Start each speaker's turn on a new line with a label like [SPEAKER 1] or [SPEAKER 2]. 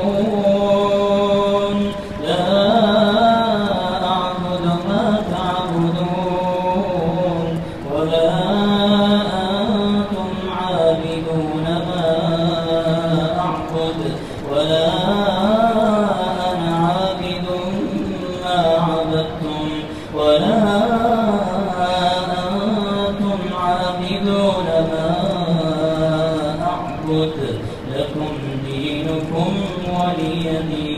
[SPEAKER 1] تعبدون لا أعبد ما تعبدون ولا أنتم عابدون ما أعبد ولا أنا عابد ما عبدتم ولا أنتم عابدون ما أعبد لكم دينكم ولي دين.